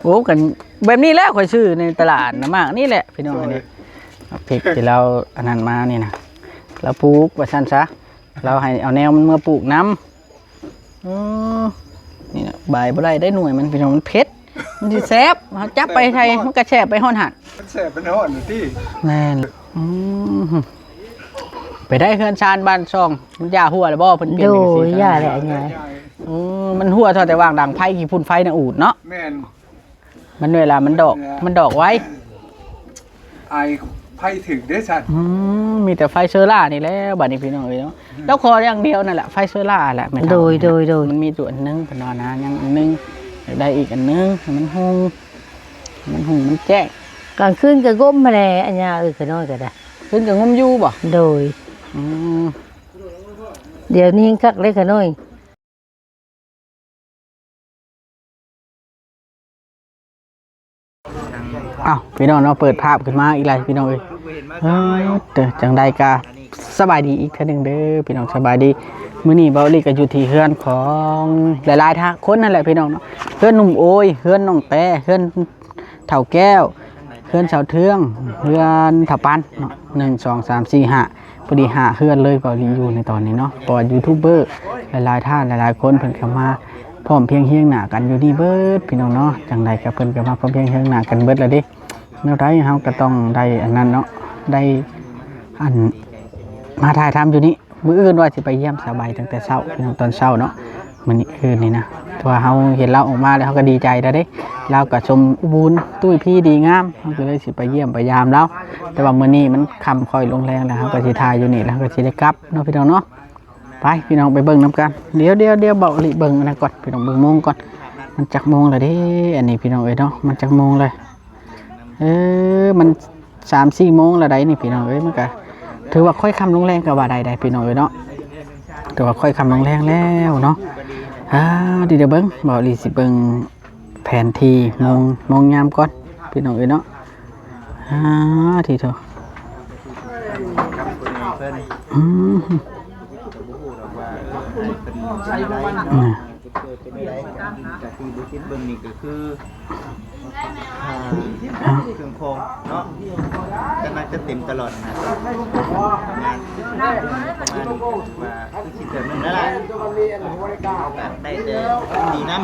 โอ้กันแบบนี้แล้วค่อยซื้อในตลาดนะมากนี่แหละพี่น้องอันนี้พริกที่เราอันนั้นมานี่นะเราปลูกว่าซั่นซะเราให้เอาแนวมันมาปลูกน้ำนี่นะใบบ่ได้หน่วยมันพี่น้องมันเผ็ดมันสิแซ่บเฮาจับไปไทยมันก็แช่ไปฮ้อนหัดมันแซ่บเป็นฮ้อนที่แม่นไปได้เฮือนชานบ้านช่องมันย่าหัวแล้วบ่เพิ่นเปลี่ยนเป็นสีย่าแหละไงมันหัวเท่าแต่วางดังไผกี่พุ่นไฟน่ะอูดเนาะแม่นมันเวลามันดอกไว้ไอไผถึงได้สัตว์มีแต่ไฟเชอร่านี่แล้วบัดนี้พี่น้องเอ้ยเนาะแล้วคออย่างเดียวนั่นแหละไฟเชอร่าแหละโดยมันมีตัวอันนึงเพิ่นว่านะยังอันนึงได้อีกอันนึงมันหุงมันแจ้งกลางคืนก็ก้มมาแลอันยาก็น้อยก็ได้ขึ้นก็งมอยู่บ่โดยเดี๋ยวนี้คักเล็กก็น้อยอ้าวพี่น้องเนาะเปิดภาพขึ้นมาอีกแล้วพี่น้องเอ้ยจังใดกะสบายดีอีกเทื่อนึงเด้อพี่น้องสบายดีมื้อนี้เบาลี่ก็อยู่ที่เฮือนของหลายๆท่าคนนั่นแหละพี่น้องเนาะเฮือนหนุ่มโอยเฮือนน้องแต้เฮือนเฒ่าแก้วเฮือนชาวเทืองเฮือนเฒ่าปันเนาะ1 2 3 4 5พอดี5เฮือนเลยเบาลี่อยู่ในตอนนี้เนาะเพราะว่ายูทูบเบอร์หลายๆท่านหลายๆคนเพิ่นเข้ามาพร้อมเพียงเฮียงหน้ากันอยู่นี่เบิดพี่น้องเนาะจังใดก็เพิ่นก็มาพร้อมเพียงเฮียงหน้ากันเบิดแล้วดิแนวใดเฮาก็ต้องได้อันนั้นเนาะได้อันมาถ่ายทำอยู่นี่มื้ออื่นว่าสิไปเยี่ยมสบายตั้งแต่เช้าพี่น้องตอนเช้าเนาะมื้อนี้คืนนี่นะตัวเฮาเห็นเราออกมาแล้วเฮาก็ดีใจแล้วเด้เราก็ชมอุบูรณ์ตุ้ยพี่ดีงามเฮาก็เลยสิไปเยี่ยมไปยามแล้วแต่ว่ามื้อนี้มันค่ำค่อยลงแรงแล้วเฮาก็สิถ่ายอยู่นี่แล้วก็สิได้กลับเนาะพี่น้องเนาะไปพี่น้องไปเบิ่งน้ำกันเดี๋ยวเบาลิเบิ่งนะก่อนพี่น้องเบิ่งโมงก่อนมันจักโมงแล้วเด้อันนี้พี่น้องเอ้ยเนาะมันจักโมงเลยมัน3-4 โมงแล้วได้นี่พี่น้องเอ้ยมันก็ถือว่าค่อยค่ำลงแรงกับว่าได้พี่น้องเอ้ยเนาะถือว่าค่อยค่ำลงแรงแล้วเนาะเดี๋ยวเบิ่งเบาลิสิเบิ่งแผนที่มองยามก่อนพี่น้องเอ้ยเนาะทีเถอะเบิ่งนี่ก็คือเครื่องโครงเนาะจะน่าจะเต็มตลอดนะงานประมาณว่าคือสิเดือนนึงแล้วล่ะได้แต่ดีน้ำ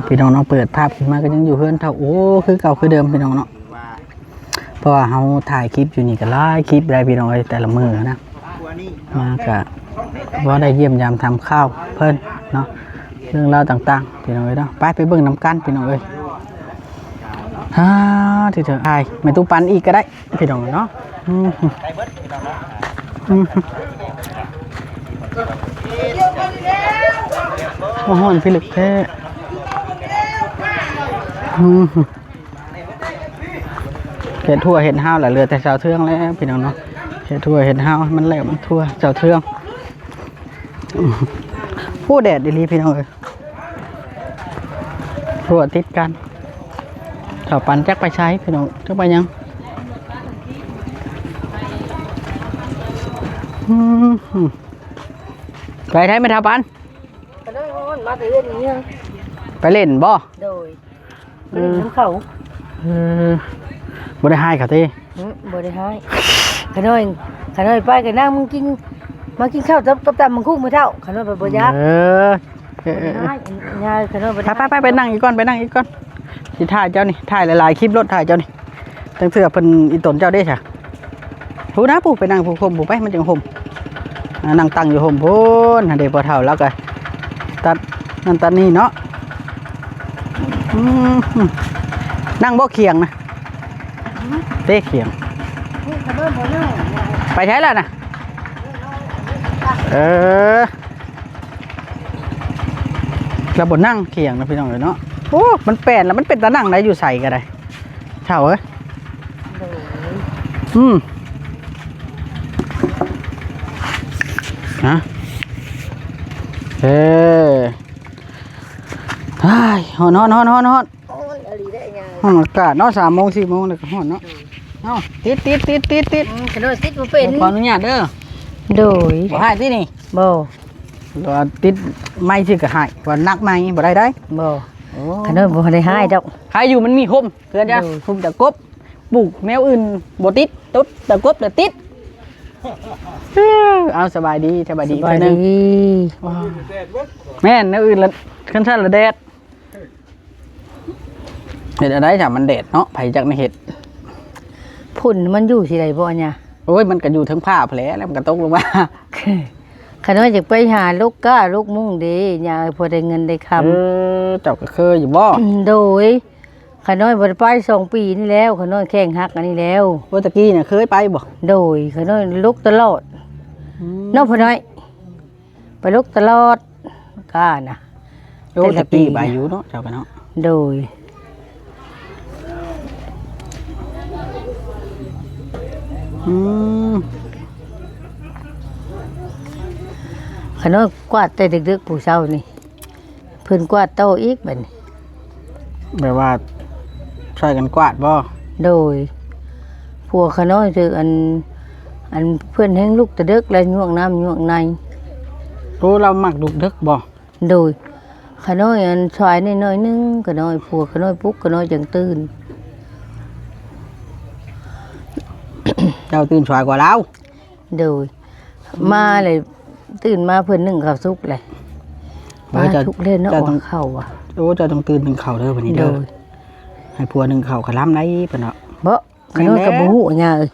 พี่น้องเนาะเปิดภาพขึ้นมาก็ยังอยู่เพื่อนเท่าโอ้คือเก่าคือเดิมพี่น้องเนาะเพราะว่าเขาถ่ายคลิปอยู่นี่ก็ไล่คลิปได้พี่น้องแต่ละมือนะมากะว่าได้เยี่ยมยามทำข้าวเพิ่นเนาะเรื่องราวต่างๆพี่น้องเนาะไปเบิ่งน้ำกันพี่น้องเอ้ยที่เธอไอ้ไม่ตู้ปันอีกก็ได้พี่น้องเนาะโอ้โหพี่ลึกแท้เห็ดทั่วเห็ดห้าวแหละเรือแต่เจ้าเทืองแล้วพี่น้องเนาะเห็ดทั่วเห็ดห้าวมันแหลมมันทั่วเจ้าเทืองผู้แดดดีพี่น้องเลยทั่วติดกันเถาปันจักไปใช้พี่น้องจักไปยังไปไทยไม่เถาปันไปเล่นบ่โดยน้ำเขาบ่ได้ให้เขาตีบ่ได้ให้ขน้อยไปกันนั่งมึงกินมากินข้าวตับตำมึงคุ้งมือเท่าขน้อยไปบ่ยักไปนั่งอีกก่อนที่ถ่ายเจ้านี่ถ่ายหลายๆคลิปรถถ่ายเจ้านี่ตั้งเสื้อเป็นอีตนเจ้าได้ใช่ผู้นะผู้ไปนั่งผู้ห่มผู้ไปมันจึงห่มนั่งตั้งอยู่ห่มพูนเดี๋ยวพอเท่าแล้วก็ตัดนั่นตัดนี่เนาะนั่งบ่เคียงนะเต้เคียงไปใช้แล้วนะเราบนนั่งเคียงนะพี่น้องเลยเนาะโอ้มันแปลนแล้วมันเป็นตานั่งไหนอยู่ใส่กันได้เท่าเอ้ยนะฮอนอากาศเนาะ3 โมง 4 โมงเลยก็ฮอนเนาะติดขน้อยติดบ่เป็นขออนุญาตเด้อโดยบ่ให้ที่นี่บ่ติดไม้ที่ก็ให้ว่านักไม้บ่ได้บ่ ขน้อยบ่ได้หายดอก ใครอยู่มันมีห่มเพื่อนจ้ะ โอ้ ห่มตะกบปลูกแนวอื่นบ่ติดตุ๊ดตะกบแต่ติดเอาสบายดีสบายดี สบาย เทื่อหนึ ดี งแม่นแนวอื่นละคันซั่นละแดดเฮ็ดอะไรจ้ะมันแดดเนาะไผจักในเฮ็ด พุ่นมันอยู่ที่ใดบ่เนี่ย โอ้ยมันก็อยู่ทั้งผ้าแผลแล้วมันก็ตกลงมา ขน้อยจะไปหาลูกก้าลูกมุ่งเด้ยาพอได้เงินได้คำ เจ้าก็เคยอยู่บ่ โดยขน้อยบ่ได้ไป2 ปีนี่แล้วขน้อยแข่งฮักอันนี้แล้ว เมื่อตะกี้เนี่ยเคยไปบ่ โดยขน้อยลุกตลอดน้องพ่อน้อยไปลุกตลอดกล้านะ โอ้ตะกี้ไปอยู่เนาะเจ้ากันเนาะ โดยอืม ขน้อยกวาดแต่ดึกๆผู้เช้านี่เพิ่นกวาดโต๊ะอีกบัดนี้ แบบว่าช่วยกันกวาดบ่ โดยพวกขน้อยคืออันเพื่อนแห่งลูกตะเดึกและย่วงน้ำย่วงใน โอ้เรามักดุกดึกบ่ โดยขน้อยอันชายน้อยๆนึงขน้อยพวกขน้อยปุ๊กขน้อยจังตื่น เจ้าตื่นสายกว่าเรา โดยมาเลยตื่นมาเพื่อนนึ่งข้าวสุกเลยมาทุกเล่นเนาะว่าข้าวอ่ะ โอ้เจ้าต้องตื่นหนึ่งเข่าเด้อวันนี้ โด เด้อย ให้ผัวหนึ่งเข่าขะล้ำได้เพิ่นเนาะ บ่ขน้อยกับบ่ฮู้หยังเอ้ย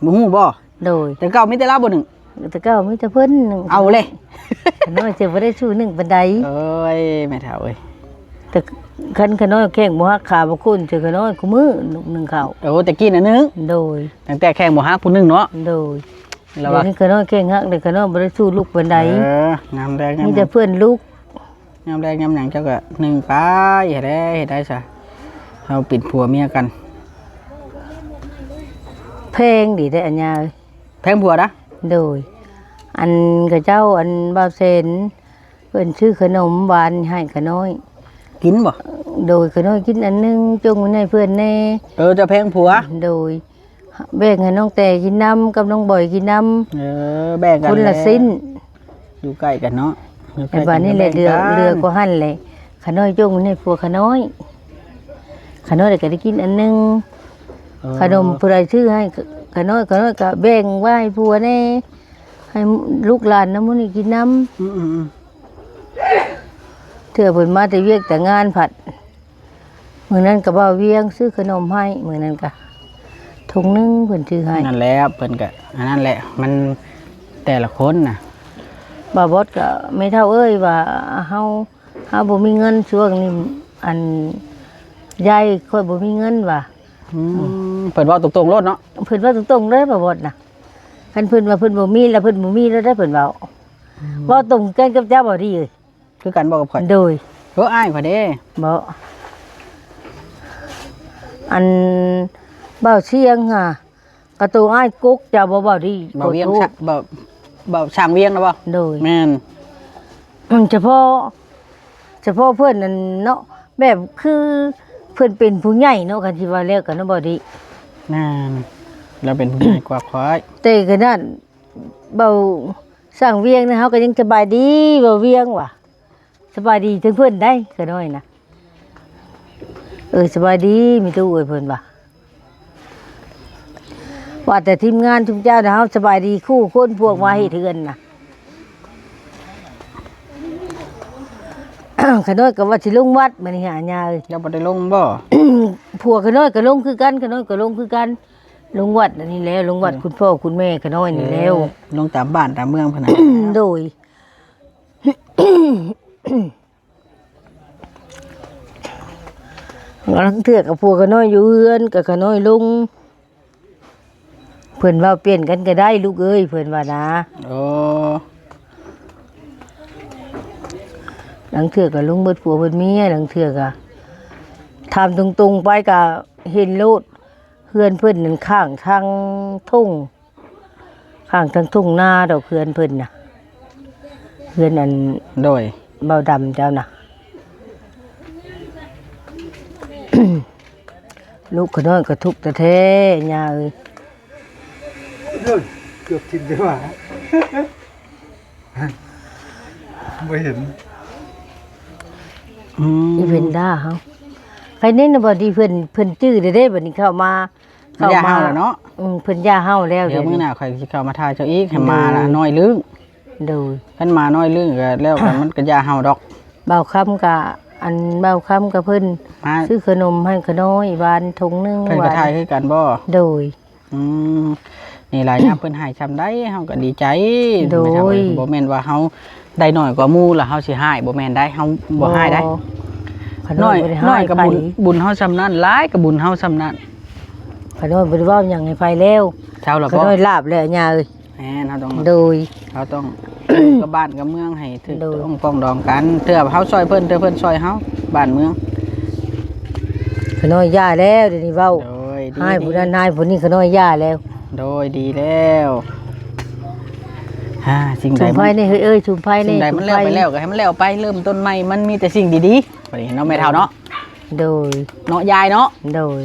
บ่ฮู้บ่ โดย แต่เก่ามีแต่เราบ่หนึ่ง แต่ก็มีแต่เพิ่นหนึ่ง เอาเลย ขน้อยจะบ่ได้ชูหนึ่งปานใด เอ้ยแม่เฒ่าเอ้ย แต่คันขน้อยแข้งบ่ฮักขาบ่คุ้นเจอขน้อยกูมือหนึ่งข้าว โอ้ตะกี้น่ะนึง โดย ตั้งแต่แข่งบ่ฮักผู้หนึงเนาะ โดย แล้ เดี๋ยว ว่า นี้ขน้อยแข้งฮักเด็กขน้อยบ่ได้สู้ลูกปานใด งามแดงงาม มี ห แต่ ยัง เพื่อนลูก งามแดงงามหยังเจ้าก็หนึ่งไปเฮ็ดได้ซะเฮาปิดผัวเมียกัน เพลงดีได้อันยาเอ้ย แพงผัวนะ โดย อันกระเจ้าอันบ่าวเซนเพิ่นชื่อขนมหวานให้ขน้อย กินบ่ โดยขน้อยกินอันหนึงจงไว้ให้เพื่อนแน่ เจะแพงผัว โดยแบ่งให้น้องแต่กินน้ำกับน้องบ่อยกินน้ แบ่ง ำ กัน คนละสิ้น อยู่ใกล้กันเนาะอยู่ใก แต่ ล้กั บ้านนี้แหละ ก็แบ่งกัน เรือก็หั่นเลยขน้อยจงไว้ให้ผัวขน้อยขน้อยก็ได้กินอันหนึง ขนมผู้ใดชื่อให้ขน้อยก็แบ่งไว้ให้ผัวแน่ให้ลูกหลานน้ำมันนี่กินน้ อืม ำเถื่อเพิ่นมาแต่เวียกแต่งานผัดมื้อนั้นก็บ่าวเวียงซื้อขนมให้มื้อนั้นก็ถุงหนึงเพิ่นซื้อให้ นั่นแหละเพิ่นก็อันนั้นแหละมันแต่ละคนน่ะ บ่าวบดก็ไม่เท่าเอ้ยว่าเฮาบ่มีเงินช่วงนี้อันยายค่อยบ่มีเงินว่ะ เปิดว่าตรงๆรถเนาะ เพิ่นว่าตรงๆเลยบ่าวบดน่ะคันเพิ่นว่าเพิ่นบ่มีแล้วเพิ่นบ่มีแล้วได้เพิ่นเว้าเว้าตรงกันกับเจ้าบ่ดีเอ้ย คือกันบอกกับข่อย โดย เอออ้ายข่อยเด้ บ่อันเบาเชียงค่ะกระตูอ้ายกุ๊กจะบ่เบาดี บ่เวียงชะบ่ช่างเวียงนะบ่ โดย แม่น เฉพาะเพื่อนนั่นเนาะแบบคือเพื่อนเป็นผู้ใหญ่เนาะกันที่ว่าแล้วกันเนาะบ่ดี แม่นเราเป็นผู้ใหญ่กว่าข่อย แต่ก็นั่นเบาสร้างเวียงนะเฮาก็ยังสบายดีเบาเวียงว่ะสบายดีถึงเพื่อนได้ก็น้อยนะสบายดีมีตู้เพิ่นว่ะว่าแต่ทีมงานทุกเจ้านะเฮาสบายดีคู่คนพวกมาเฮ็ดเทือนน่ะ ขน้อยก็ว่าสิลงวัดมื้อนี้หาญาเอ้ย เราบ่ได้ลงบ่ ผัวขน้อยก็ลงคือกันขน้อยก็ลงคือกันลงวัดอันนี้แล้วลงวัดคุณพ่อคุณแม่ขน้อยนี่แล้ว ลงตามบ้านตามเมืองพะนะ โดย ลังเถือกกับผัวขน้อยอยู่เฮือนกับขน้อยลุงเพิ่นว่าเปลี่ยนกันก็ได้ลูกเอ้ยเพิ่นว่านะ โอ้ หลังเถือกกับลุงเบิดผัวเบิดเมียหลังเถือกอะทำตรงๆไปก็เห็นโลดเฮือนเพิ่นนั่นข้างทางทุ่งข้างทางทุ่งนาดอกเฮือนเพิ่นน่ะเฮือนอัน โดย เบาดำเจ้าน่ะ ลูกขน้อยก็ทุกข์แต่แท้ยาเอ้ย เกือบทิมได้ว่าไม่เห็น อีเวนด้าเฮาใครเน้นน่ะบ่ดีเพิ่นจื้อได้บัดนี้เข้ามา ยาเฮาแล้วเนาะ เพิ่นย่าเฮาแล้ว เดี๋ยวมื้อหน้าข่อยสิเข้ามาทายเจ้าอีกให้มาละน้อยลึง โดย คันมาน้อยลึงก็แล้วกันมันก็ยาเฮาดอก เบาคำกับอันเบาคำกับเพิ่น มา ซื้อขนมให้ขน้อยหวานถุงนึง เพิ่น ห ก็ วาน ทายคือกันบ่ โดย นี่หลายยามเพิ่นให้ซำได้เฮาก็ดีใจ โดย ไม่เท่าบ่แม่นว่าเฮาได้น้อยกว่าหมู่แล้วเฮาสิให้บ่แม่นได้เฮาบ่ให้ได้ ขน้อยบ่ได้ให้ น้อยก็ ไป บุญเฮาซำนั้นหลายก็บุญเฮาซำนั้น ขน้อยบ่ได้เว้าหยังให้ไปแล้ว เจ้าล่ะ ข บ่ น้อยลาบแล้วย่าเอ้ย แม่นเฮาต้อง โดย เราต้อง กับบ้านกับเมืองให้ถึง โดย ต้องปรองดองกันเทื่อเฮาซอยเพิ่นเทื่อเพิ่นซอยเฮาบ้านเมือง ขน้อยย่าแล้วเดี๋ยวนี้เว้า โดยดี ให้ผู้นั้นให้ผู้นี้ขน้อยย่าแล้ว โดยดีแล้วสิ่งใด ชุมไผนี่เฮ้ยชุมไผ สิ่ นี่ งใดมันแล้วไปแล้วก็ให้มันแล้วไปเริ่มต้นใหม่มันมีแต่สิ่งดีๆบัดนี้เนาะแม่เฒ่าเนาะ โดย เนาะยายเนาะ โดย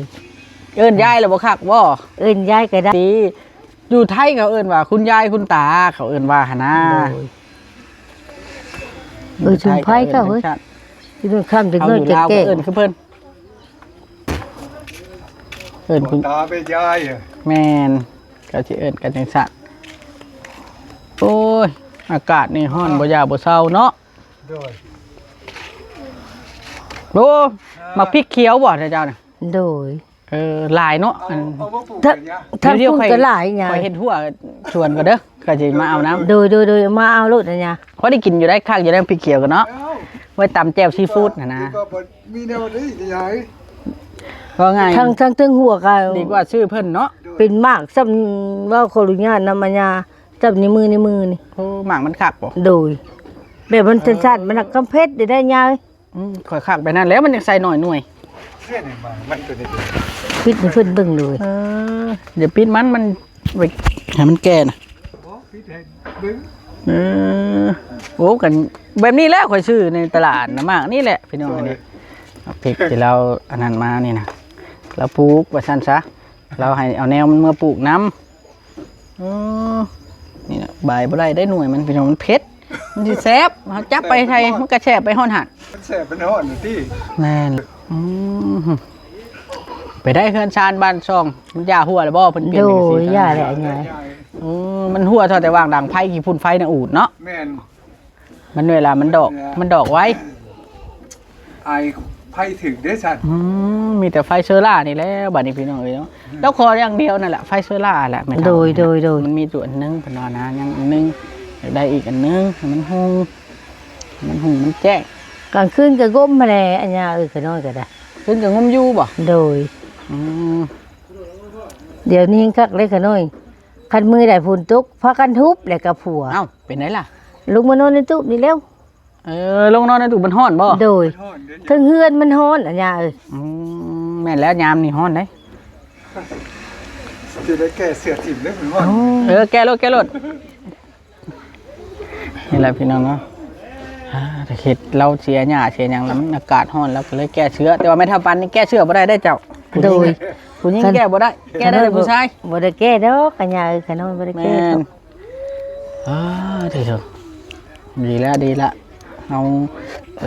เอิ้นยายแล้วบ่คักบ่ เอิ้นยายก็ได้ ดีอยู่ไทยเขาเอิ้นว่าคุณยายคุณตาเขาเอิ้นว่าหั่นนะ ชุมไผก็เฮ้ยที่นู่นข้ามถึง เอา โน่ อน ยู่ จะ ลาว แก้ ก็เอิ้นคือเพิ่นเอิ้นคุณ ตาไปยายอะ แม่นเขาสิเอิ้นกันจังซั่นโอ้ยอากาศนี่ร้อนบ่ยาบ่เซาเนาะ โดย โอ้มักพริกเขียวบ่เจ้าน่ะ โดย หลายเนาะ เอามาปลูก ถ้า กันเนี่ย ถ้า เดี๋ยว พูด ค่อย ก็หลายไง ข่อยเฮ็ดหัวชวนก็เด้อก็สิมาเอาน้ำ โดยมาเอาลูกนะเนี่ย พอได้กินอยู่ได้ข้างอยู่ได้พริกเขียวกันเนาะ เอ้า ไว้ตำแจ่วซีฟู้ดน่ะนะ ก็บ่มีแนวนี้ยาย เพราะไง ทั้งตึงหัวก็ ดีกว่าชื่อเพิ่นเนาะ เป็นมากซ้ำว่าขออนุญาตนำมาญาจับในมือนี่ โอ้หมากมันคักบ่ โดยแบบมันสั้นๆมันกำเพชรได้ยาย ข่อยคักไปนั่นแล้วมันยังใส่หน่อยหน่วย เรื่องนี้มามันตัวนี้ พิษให้เพิ่นเบิ่งเลย เดี๋ยวปิดมันไปให้มันแก่น่ะ โอ้พี่แทนบึ้ง เออโอ้กันแบบนี้แหละข่อยซื้อในตลาดนะมากนี่แหละพี่น้องอันนี้เอาพริกที่เราอันนั้นมานี่นะเราปลูกว่าซั่นซะเราให้เอาแนวมันมาปลูกน้ำนี่นะใบบ่ได้หน่วยมันพี่น้องมันเผ็ดมันสิแซ่บเอาจับไปไทยมันก็แช่ไปฮ้อนหัด มันแสบมันฮ้อนอยู่ที่ แม่นไปได้เฮือนชานบ้านช่องมันยาหัวแล้วบ่เพิ่นเปลี่ยน โด เป็นสี ยย่าแหละยาย มันหัวเท่าแต่วางดังไฟกี่พุ่นไฟน่ะอูดเนาะ แม่น มันเวลามันดอกไว้ ไอไผถึงได้สัตว์ มีแต่ไฟเชอร่านี่แหล้วบัดนี้พี่น้องเอ้ยเนาะแล้วขออย่างเดียวนั่นแหละไฟเชอร่าแหละไม่ โด เท่าย โดย มันมีตัวอันนึงเพิ่นว่านะยังอันนึงอยากได้อีกอันนึงให้มันหุงมันแจ้ง กลางคืนก็ก้มมาแลอันยาขน้อยก็ได้ ขึ้นกับงมอยู่บ่ โดย อืม เดี๋ยวนี้คักเล็กขน้อยคันมือได้ฝนตกพากันทุบแล้วก็ผัว เอ้าเป็นไงล่ะ ลุกมานอนในตู้นี่แล้ว ลงนอนในตู้มันฮ้อนบ่ โดย ฮ้อนเด้อ ทั้งเฮือนมันฮ้อนอันยา แม่นแล้วยามนี่ฮ้อนได้ จะได้แก้เสือถิ่มได้เหมือนว่า แกรถนี่แหละพี่น้องเนาะแต่เห็ดเราเสียหญ้าเสียหยังแล้วมันอากาศร้อนแล้วก็เลยแก้เชื้อแต่ว่าไม่ทับปันนี่แก้เชื้อบ่ได้ได้เจ้า โดย ผู้หญิงแก้บ่ได้แก้ได้แต่ผู้ชาย บ่ได้แก้ดอกอันยาขน้อยบ่ได้ แม่ แก้ นดีเถอะดีละเอา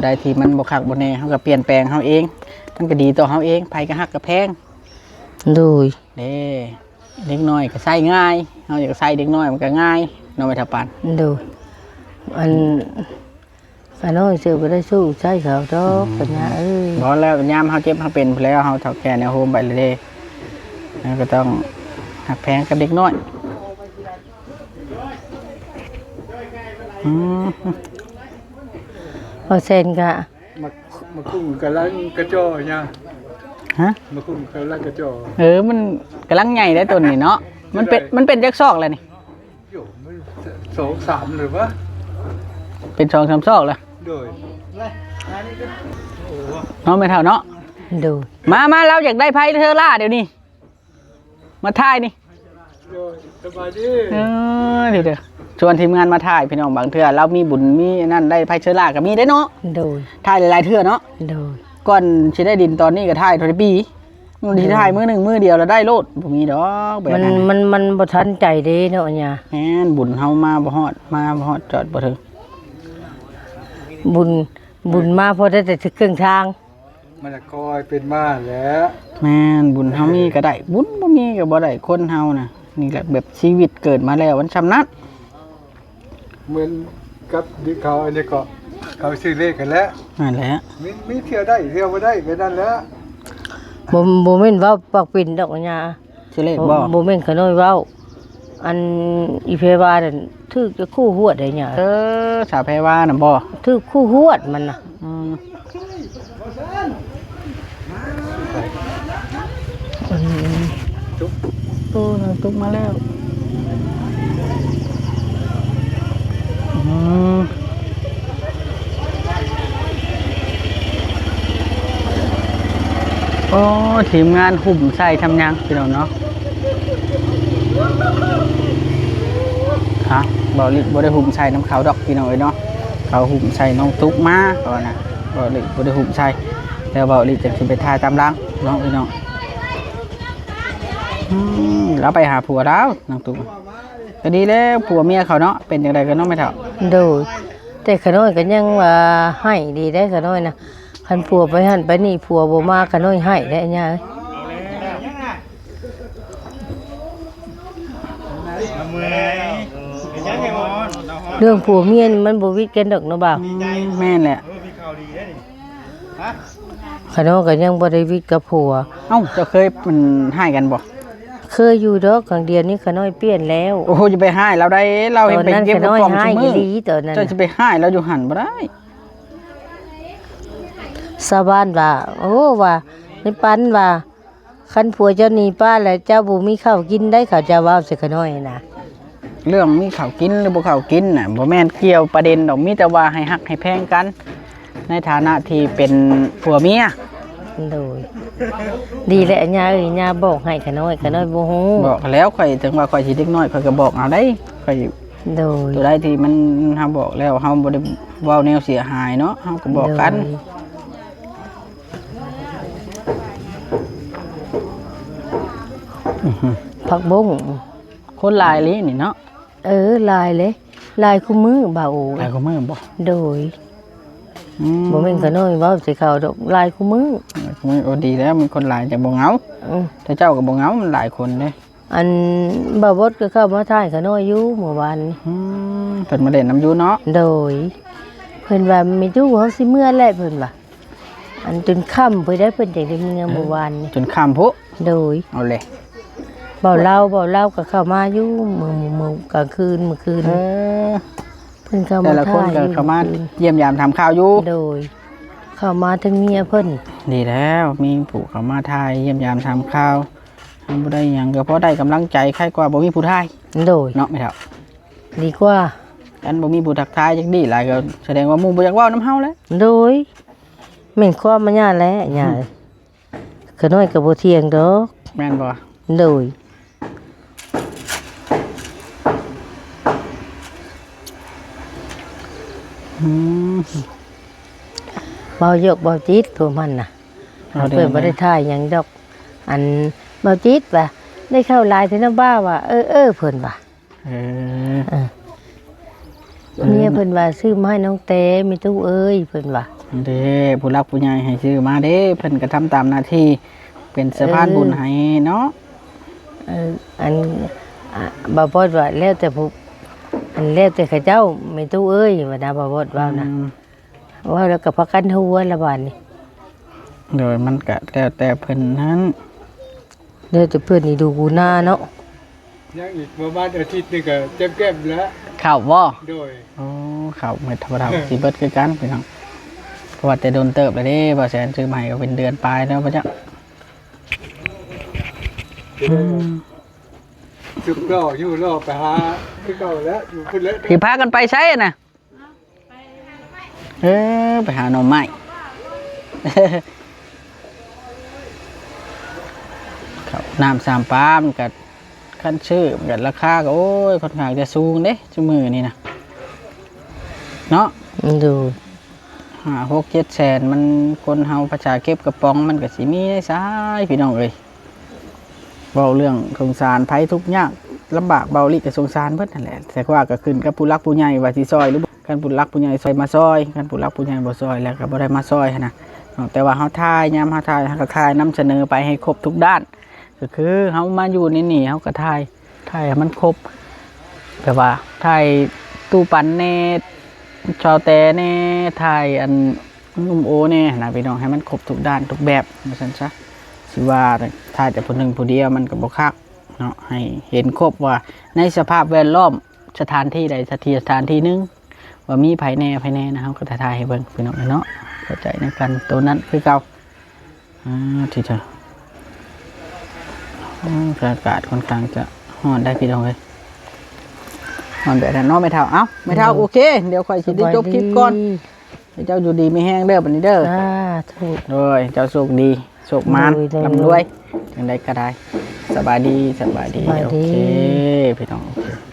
ได้ที่มันบ่คักบ่แน่เฮาก็เปลี่ยนแปลงเฮาเองมันก็ดีต่อเฮาเองไผก็ฮักก็แพง โดย เด้เด็กน้อยก็ใช้ง่ายเฮาอยากใช้เด็กน้อยมันก็ง่ายเนาะไม่ทับปัน โดยอันขน้อยซื้อบ่ได้สู้ใช้เขาดอกปัญญาเอ้ย บ่แล้วยามเฮาเจ็บเฮาเป็นพู้นแล้วเฮาเฒ่าแก่แนวโฮมไปเลยเด้แล้วก็ต้องหักแพงกับเด็กน้อยพอเซนก็ มาคุ้มกับลังกระจอเนี่ย ฮะ มาคุ้มกับลังกระจอ มันกำลังใหญ่ได้ตัวนี้เนาะมันเป็นจักซอกแล้วนี่ อยู่มัน2-3หรือวะ เป็น2-3ซอกแล้ว โดย เนาะไม่เท่าเนาะ โดย มาเราอยากได้ไพ่เทอร่าเดี๋ยวนี้มาถ่ายนี่ โดยสบายดี เดี๋ยวชวนทีมงานมาถ่ายพี่น้องบางเทื่อเรามีบุญมีนั่นได้ไพ่เชอร่าก็มีได้เนาะ โดย ถ่ายหลายๆเทื่อเนาะ โดย ก่อนสิได้ดินตอนนี้ก็ถ่ายทอดปีมันสิถ่ายมื้อหนึงมื้อเดียวแล้วได้โลดบ่มีดอกแบบ มัน นั้น มันบ่ทันใจเด้เนาะอันยา แม่นบุญเฮามาบ่ฮอดจอดบ่ถึง บุญ บุญมาพอได้แต่ถึงครึ่งทาง มันจะคอยเป็นมาแล้ว แม่นบุญเฮามีก็ได้บุญบ่มีก็บ่ได้คนเฮาน่ะนี่แหละแบบชีวิตเกิดมาแล้วมันชำนัด เหมือนกับที่เขาอันนี้ก็เขาซื้อเลขกันแล้ว นั่นแหละ มีเที่ยวได้เที่ยวบ่ได้ก็นั่นแหล้ว บ่แม่นเว้าปากปิ่นดอกหญ้า สิเลขบ่ บ่แม่นขน้อยเว้าอันอีเพวานั่นถึกจะคู่หวดได้หญ้า สาวแพรว่าน่ะบ่ ถึกคู่หวดมันน่ะ อืมโอ้นางตุ๊กมาแล้วโอ้ทีมงานหุ่มใส่ทำยังพี่น้องเนาะฮะบ่ลิบ่ได้หุ่มใส่น้ำขาวดอกพี่น้องเอ้ยเนาะเขาหุ่มใส่น้องตุ๊กมาก่อนนะบ่ลิบ่ได้หุ่มใส่แล้วบ่ลิจะสิไปถ่ายตามหลังน้องเอ้ยเนาะแล้วไปหาผัวแล้วน้องตุ๊กก็ดีแล้วผัวเมียเขาเนาะเป็นจังไดก็เนาะแม่เฒ่า โดยแต่ขน้อยก็ยังว่าให้ดีได้ขน้อยนะคันผัวไปหั่นไปนี่ผัวบ่มาขน้อยให้ได้หญ้าเอ้ย มือไหนยังไงมอน เรื่องผัวเมียนี่มันบ่วิดกันดอกเนาะบ่าว แม่นแหละ พี่ข่าวดีได้ดิฮะ ขน้อยก็ยังบ่ได้วิดกับผัว เอ้าเจ้าเคยมันให้กันบ่ เคยอยู่ดอกครั้งเดียวนี้ขน้อยเปลี่ยนแล้ว โอ้โหจะไปให้เราได้เรา ต เห็น อน เป็น นั้น เก็บ ข กระ น้อย ป๋อง ให้ ซุมื อี อ หลีตอนนั้น เจ้าจะไปให้เราอยู่หันบ่ได้ ชาวบ้านว่าโอ้ว่าในปันว่าคันผัวเจ้าหนีป้าแล้วเจ้าบ่มีข้าวกินได้เขาจะเว้าใส่ขน้อยนะ เรื่องมีข้าวกินหรือบ่ข้าวกินน่ะบ่แม่นเกี่ยวประเด็นดอกมีแต่ว่าให้ฮักให้แพงกัน ในฐานะที่เป็นผัวเมีย โดยดีแหละย่าเอ้ยย่าบอกให้ขน้อยบ่ฮู้ บอกแล้วข่อยถึงว่าข่อยสิเด็กน้อยข่อยก็บอกเอาได้ข่อย โดย ตัวใดที่มันเฮาบอกแล้วเฮาบ่ได้เว้าแนวเสียหายเนาะเฮาก็บอกกัน โดยผักบง คนหลายเลยนี่เนาะ ลายเลยลายคู่มือบ่าว หลายก็มือบ่ โดยบ่แม่นขน้อยเว้าใส่เขาดอกลายคู่มือ มือโอ้ดีแล้วมีคนหลายจะบ่เหงา อือ แต่เจ้าก็บ่เหงามันหลายคนเด้ อันบ่าวบดก็เข้ามาถ่ายขน้อยอยู่เมื่อวานนี้ เพิ่นมาเล่นน้ำอยู่เนาะ โดยเพิ่นว่าไม่จู้เฮาสิเมื่อแหละเพิ่นว่าอันจนค่ำเพิ่นได้เพิ่นจังได้เมื่อเมื่อวานนี้ จนข้ามพุ โดย เอาเลย เบาเล่าก็เข้ามาอยู่มื้อกลางคืนเมื่อคืน เออ เพิ่นเข้า แต่ มา ละคน ถ่าย ก็เข้ามาเยี่ยมยามทำข้าวอยู่ โดย เข้ามาทั้งเมียเพิ่น ดีแล้วมีผู้เข้ามาทายเยี่ยมยามทำข้าวทำบ่ได้หยังก็เพราะได้กำลังใจใครกว่าบ่มีผู้ทาย โดย เนาะไม่เท่า ดีกว่า อันบ่มีผู้ทักทายจักดีหลายก็แสดงว่าหมู่บ่อยากเว้าน้ำเฮาแล้ว โดยแม่นความมันยาแหละย่าขน้อยก็บ่เที่ยงดอก แม่นบ่ โดย อืม เบายกเบาจิตพวกมันน่ะ เอาเด้อ เพิ่นบ่ได้ถ่ายหยังดอก อันเบาจิตว่าได้เข้าไลน์ที่น้าบ้าว่าเพิ่นว่า เออ เมียเพิ่นว่าซื้อมาให้น้องเต้มีตู้เอ้ยเพิ่นว่า เด้ผู้รักผู้ใหญ่ให้ซื้อมาเด้เพิ่นก็ทำตามหน้าที่เป็นสะพานบุญให้เนาะ อันบ่าวบดว่าแล้วแต่ผู้อันแล้วแต่เขาเจ้ามีตู้เอ้ยว่านะบ่าวบดว่านะว่าแล้วก็พักกันหัวละบาดนี้ โดยมันก็แล้วแต่เพิ่นนั้น แล้วแต่เพิ่นนี่ดูกูหน้าเนาะ ยังอีกประมาณอาทิตย์หนึงก็เจ็บแก้มแล้ว ข้าวบ่ โดย โอ้ข้าวเม็ดธรรมดาสิเบิดคือกันพี่น้องเพราะว่าแต่โดนเติบเลยเด้บ่แสนซื้อใหม่ก็เป็นเดือนปลายแล้วพ่อจ๊ะ สุกล่ออยู่ล่อไปหาคือเก่าแล้วอยู่พุ่นแล้ว สิพากันไปใช้น่ะไปหาหน่อไม้ ข้าวน้ำสามปลามันก็ขั้นชื่อมันก็ราคาก็โอ้ยค่อนข้างจะสูงเด้ชั่วมือนี่นะเนาะ ดู 5-6-7 แสนมันคนเฮาประชาเก็บกระป๋องมันก็สิมีได้ซ้ายพี่น้องเอ้ยเว้าเรื่องสงสารภัยทุกข์ยากลำบากเบาลิก็สงสารเพิ่นนั่นแหละแต่ว่าก็ขึ้นกับผู้รักผู้ใหญ่ว่าสิซอยหรือบ่ คันผู้รักผู้ใหญ่ซอยมาซอยคันผู้รักผู้ใหญ่บ่ซอยแล้วก็บ่ได้มาซอยหั้นนะแต่ว่าเฮาถ่ายยามเฮาถ่ายเฮาก็ถ่ายนำเสนอไปให้ครบทุกด้าน ก็คือเฮามาอยู่นี่เฮาก็ถ่ายให้มันครบแบบว่าถ่ายตู้ปันแน่ชาวแต่แน่ถ่ายอันนุ่มโอแน่นะพี่น้องให้มันครบทุกด้านทุกแบบว่าซั่นซะสิว่าถ่ายแต่ผู้หนึ่งผู้เดียวมันก็บ่คักเนาะให้เห็นครบว่าในสภาพแวดล้อมสถานที่ใดสถานที่หนึงว่ามีภายในนะเฮาก็ถ่ายให้เบิ่งพี่น้องเนาะเข้าใจในกันตัวนั้นคือเก่าที่เธออากาศค่อนข้างจะร้อนได้พี่น้องเลยร้อนแบบนั้นเนาะไม่เท่าเอ้าไม่เท่าโอเคเดี๋ยวค่อยสิได้จบคลิปก่อนให้เจ้าอยู่ดีไม่แห้งเด้อบัดนี้เด้อถูกเลยเจ้าโชคดีโชคมานร่ำรวยจังใดก็ได้สบายดีโอเคพี่น้องโอเค